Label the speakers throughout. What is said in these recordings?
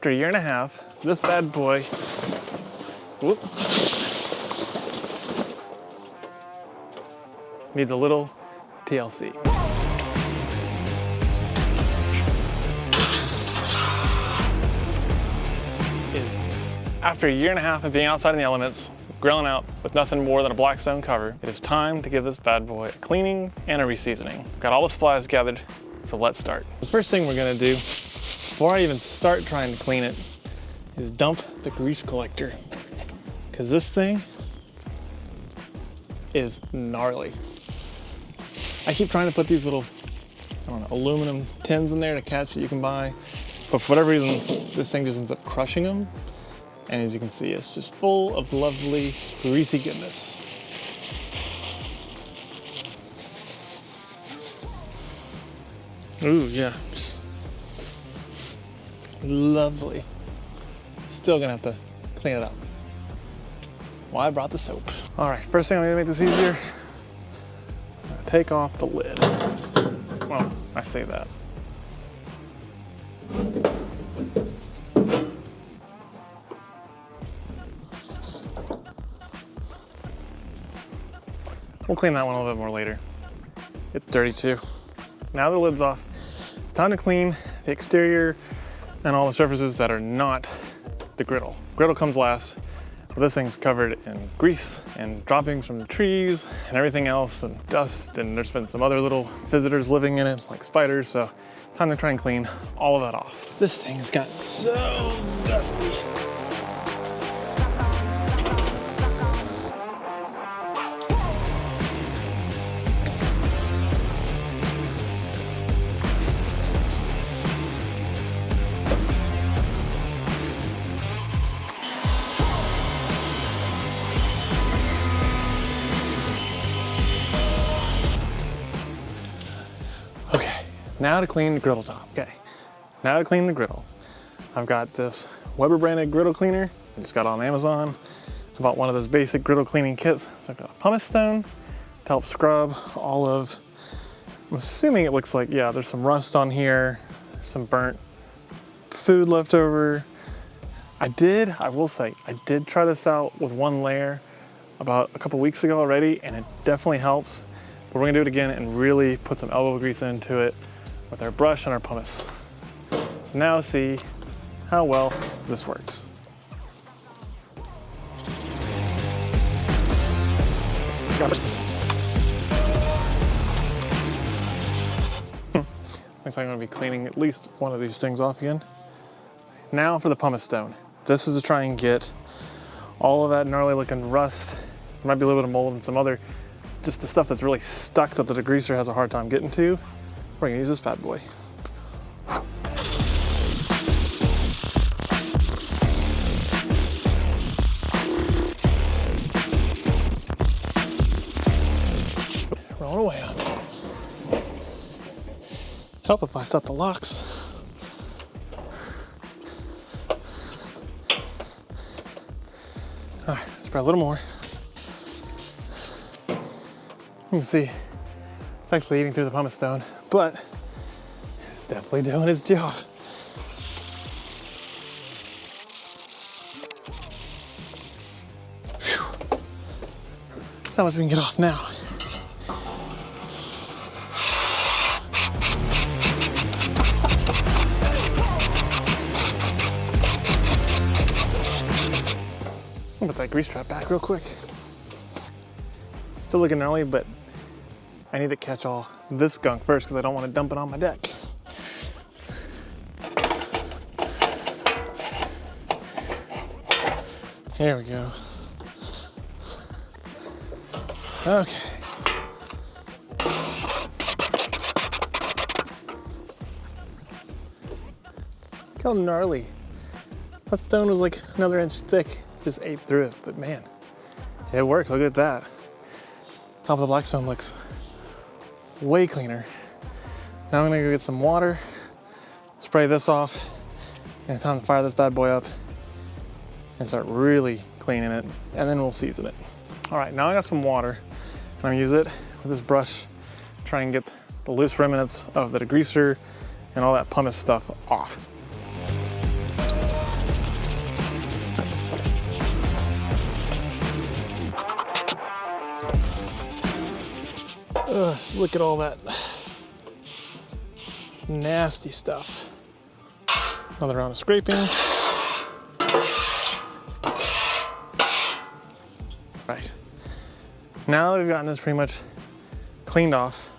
Speaker 1: After a year and a half, this bad boy, whoop, needs a little TLC. After a year and a half of being outside in the elements, grilling out with nothing more than a Blackstone cover, it is time to give this bad boy a cleaning and a reseasoning. Got all the supplies gathered, so let's start. The first thing we're gonna do, before I even start trying to clean it, is dump the grease collector. Because this thing is gnarly. I keep trying to put these little, I don't know, aluminum tins in there to catch that you can buy, but for whatever reason, this thing just ends up crushing them. And as you can see, it's just full of lovely, greasy goodness. Ooh, yeah, just lovely. Still gonna have to clean it up. Well, I brought the soap. All right, first thing I'm gonna make this easier, I'm gonna take off the lid. Well, I say that. We'll clean that one a little bit more later. It's dirty too. Now the lid's off, it's time to clean the exterior and all the surfaces that are not the griddle. Griddle comes last, but this thing's covered in grease and droppings from the trees and everything else and dust, and there's been some other little visitors living in it, like spiders, so time to try and clean all of that off. This thing has gotten so dusty. Now to clean the griddle top. Okay, now to clean the griddle. I've got this Weber branded griddle cleaner. I just got it on Amazon. I bought one of those basic griddle cleaning kits. So I've got a pumice stone to help scrub all of, I'm assuming it looks like, yeah, there's some rust on here, some burnt food left over. I will say, I did try this out with one layer about a couple weeks ago already, and it definitely helps. But we're gonna do it again and really put some elbow grease into it with our brush and our pumice. So now see how well this works. Got it. Looks like I'm gonna be cleaning at least one of these things off again. Now for the pumice stone. This is to try and get all of that gnarly looking rust. There might be a little bit of mold and some other, just the stuff that's really stuck that the degreaser has a hard time getting to. We're gonna use this bad boy. Rolling away on it. Help if I set the locks. All right, spread a little more. You can see it's actually eating through the pumice stone, but it's definitely doing its job. Whew. That's how much we can get off now. I'll put that grease trap back real quick. Still looking gnarly, but I need to catch all this gunk first because I don't want to dump it on my deck. Here we go. Okay. Look how gnarly. That stone was like another inch thick. Just ate through it, but man, it works. Look at that. Top of the Blackstone looks way cleaner. Now I'm gonna go get some water, spray this off, and it's time to fire this bad boy up and start really cleaning it, and then we'll season it. All right, now I got some water, and I'm gonna use it with this brush, try and get the loose remnants of the degreaser and all that pumice stuff off. Just look at all that nasty stuff. Another round of scraping. Right. Now that we've gotten this pretty much cleaned off,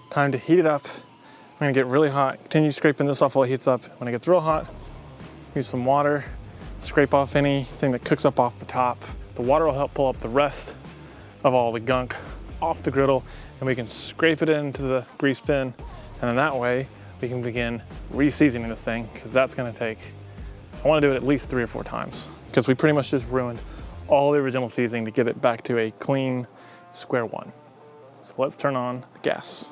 Speaker 1: time to heat it up. I'm gonna get really hot, continue scraping this off while it heats up. When it gets real hot, use some water, scrape off anything that cooks up off the top. The water will help pull up the rest of all the gunk off the griddle, and we can scrape it into the grease bin, and then that way we can begin re-seasoning this thing, because that's gonna take, I wanna do it at least 3 or 4 times, because we pretty much just ruined all the original seasoning to get it back to a clean square one. So let's turn on the gas.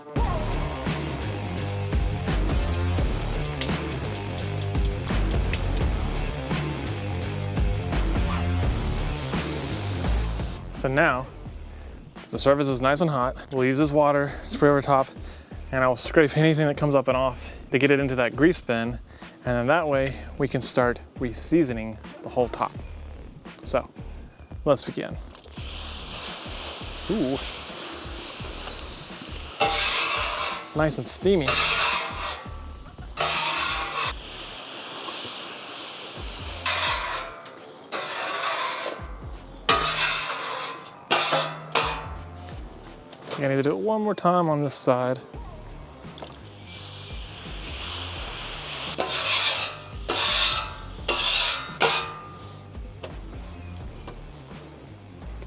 Speaker 1: So now, the surface is nice and hot. We'll use this water, spray over top, and I will scrape anything that comes up and off to get it into that grease bin. And then that way we can start re-seasoning the whole top. So let's begin. Ooh. Nice and steamy. So I need to do it one more time on this side.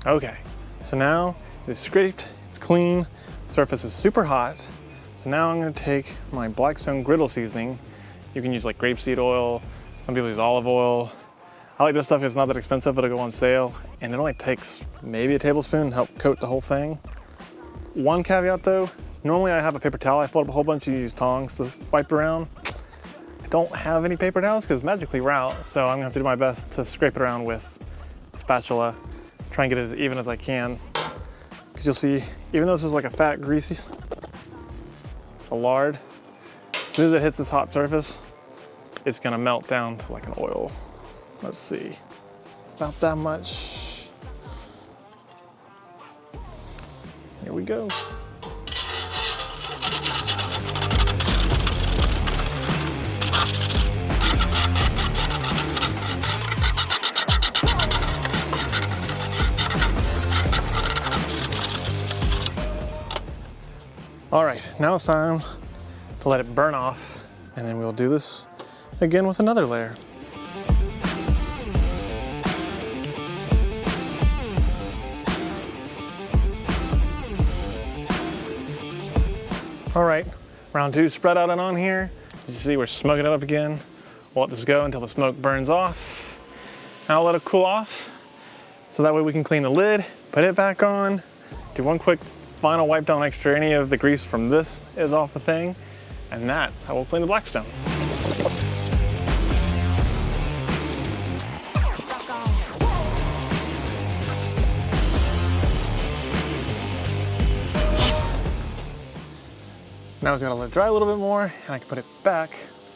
Speaker 1: Okay, so now it's scraped, it's clean, surface is super hot. So now I'm gonna take my Blackstone griddle seasoning. You can use like grapeseed oil, some people use olive oil. I like this stuff, it's not that expensive, but it'll go on sale. And it only takes maybe a tablespoon to help coat the whole thing. One caveat though, normally I have a paper towel, I fold up a whole bunch, you use tongs to wipe around. I don't have any paper towels because magically we're out, so I'm gonna have to do my best to scrape it around with a spatula, try and get it as even as I can. Because you'll see, even though this is like a fat, greasy, a lard, as soon as it hits this hot surface, it's gonna melt down to like an oil. Let's see, about that much. Here we go. All right, now it's time to let it burn off, and then we'll do this again with another layer. All right, round 2 spread out and on here. As you see, we're smoking it up again. We'll let this go until the smoke burns off. Now I'll let it cool off, so that way we can clean the lid, put it back on, do one quick final wipe down, make sure any of the grease from this is off the thing, and that's how we'll clean the Blackstone. Now it's gotta let it dry a little bit more, and I can put it back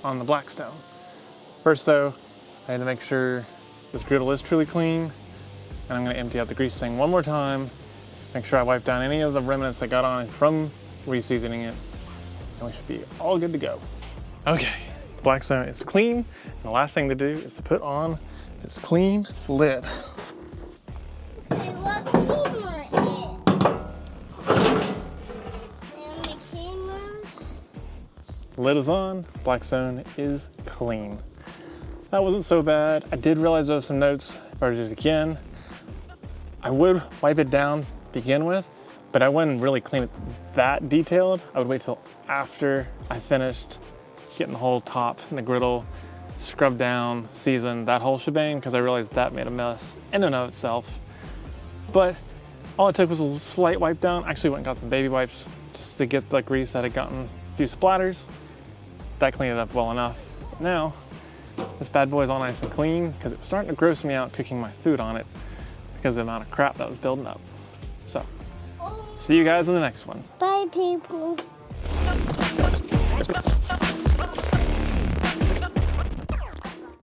Speaker 1: on the Blackstone. First though, I need to make sure this griddle is truly clean, and I'm gonna empty out the grease thing one more time, make sure I wipe down any of the remnants that got on it from re-seasoning it, and we should be all good to go. Okay, the Blackstone is clean, and the last thing to do is to put on this clean lid. The lid is on, Blackstone is clean. That wasn't so bad. I did realize there was some notes. If I were to do it again, I would wipe it down to begin with, but I wouldn't really clean it that detailed. I would wait till after I finished getting the whole top and the griddle scrubbed down, seasoned, that whole shebang, because I realized that made a mess in and of itself. But all it took was a slight wipe down. I actually went and got some baby wipes just to get the grease that had gotten a few splatters. That cleaned it up well enough. Now, this bad boy is all nice and clean because it was starting to gross me out cooking my food on it because of the amount of crap that was building up. So, see you guys in the next one.
Speaker 2: Bye, people.